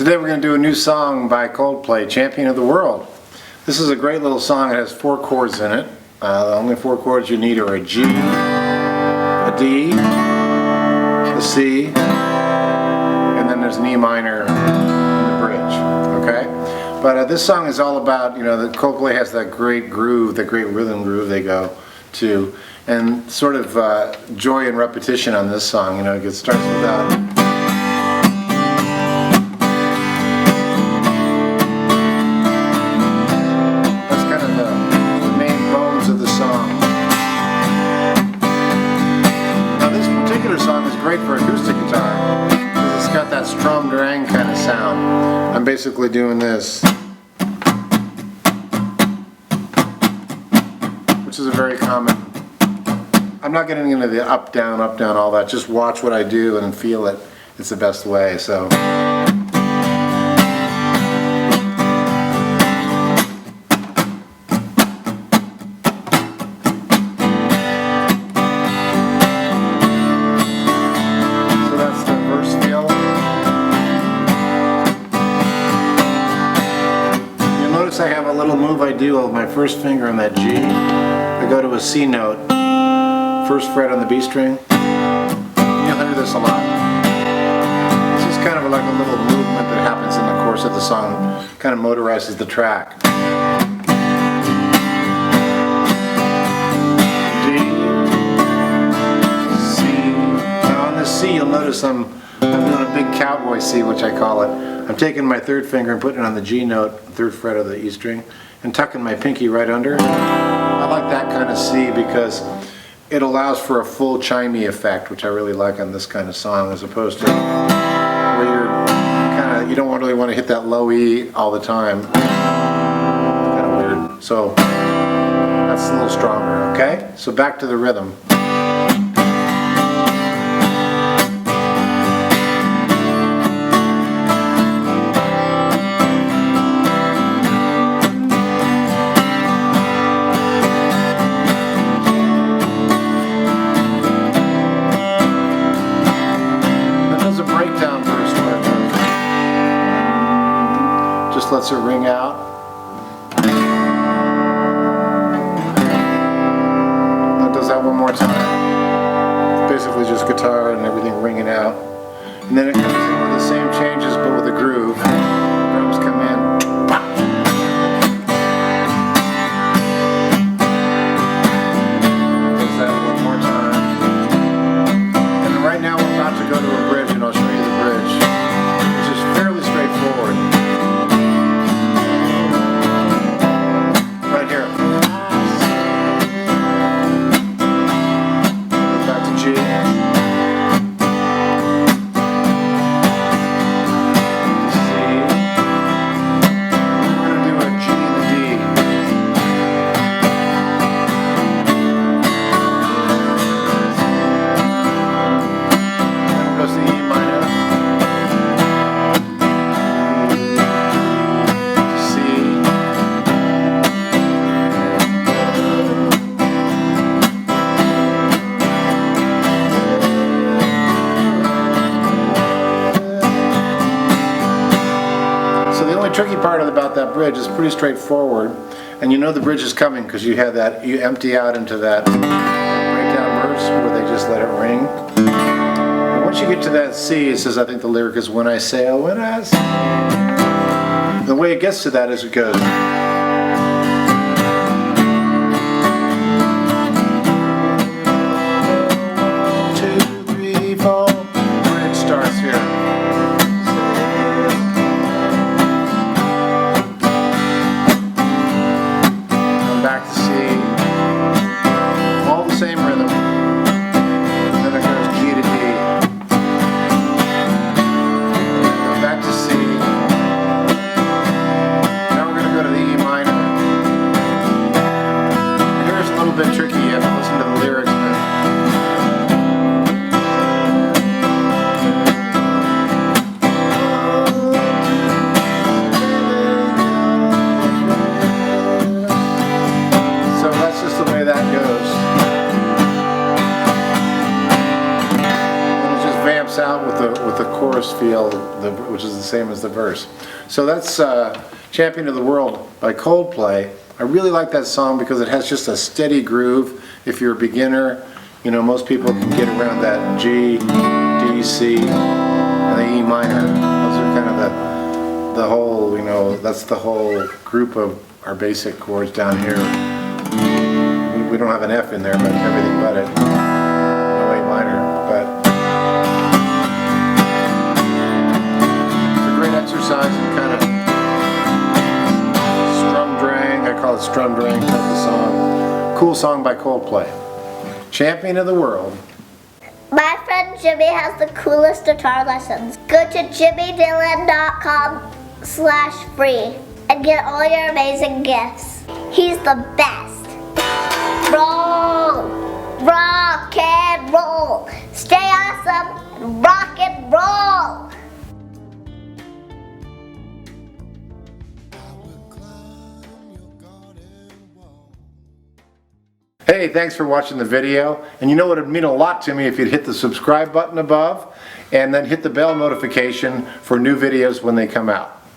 Today we're going to do a new song by Coldplay, Champion of the World. This is a great little song. It has 4 chords in it. The only 4 chords you need are a G, a D, a C, and then there's an E minor in the bridge. Okay? But this song is all about, that Coldplay has that great groove, that great rhythm groove they go to, and sort of joy and repetition on this song. It starts with that. Great for acoustic guitar because it's got that strum rang kind of sound. I'm basically doing this, which is a very common. I'm not getting into the up down, all that. Just watch what I do and feel it. It's the best way. So. I have a little move I do with my first finger on that G. I go to a C note, first fret on the B string. You'll hear this a lot. This is kind of like a little movement that happens in the course of the song, kind of motorizes the track. D, C. Now on this C you'll notice I'm doing a big cowboy C, which I call it. I'm taking my third finger and putting it on the G note, third fret of the E string, and tucking my pinky right under. I like that kind of C because it allows for a full chimey effect, which I really like on this kind of song, as opposed to where you don't really want to hit that low E all the time. Kind of weird. So that's a little stronger, okay? So back to the rhythm. Just lets it ring out. That does that one more time. It's basically just guitar and everything ringing out. And then it comes in with the same changes but with a groove. Drums come in. Does that one more time. And then right now we're about to go to a bridge, and I'll show you the bridge, which is fairly straightforward. The tricky part about that bridge is pretty straightforward, and you know the bridge is coming because you empty out into that breakdown verse where they just let it ring. And once you get to that C, it says, I think the lyric is, when I sail, when I sail. The way it gets to that is it goes. 1, 2, 3, 4. Bridge starts here. Back to C, all the same rhythm, and then it goes G to D, back to C, now we're going to go to the E minor. Here's a little bit tricky, you have to listen to the lyrics. That goes. And it just vamps out with with the chorus feel, which is the same as the verse. So that's Champion of the World by Coldplay. I really like that song because it has just a steady groove. If you're a beginner, you know, most people can get around that G, D, C, and the E minor. Those are kind of the whole, you know, that's the whole group of our basic chords down here. We don't have an F in there, but everything but it. No A minor, but it's a great exercise in kind of strum-drang. I call it strum-drang type of song. Cool song by Coldplay. Champion of the World. My friend Jimmy has the coolest guitar lessons. Go to jimmydillon.com/free and get all your amazing gifts. He's the best. Roll! Rock and roll! Stay awesome and rock and roll! Hey, thanks for watching the video. And you know what, it would mean a lot to me if you'd hit the subscribe button above and then hit the bell notification for new videos when they come out.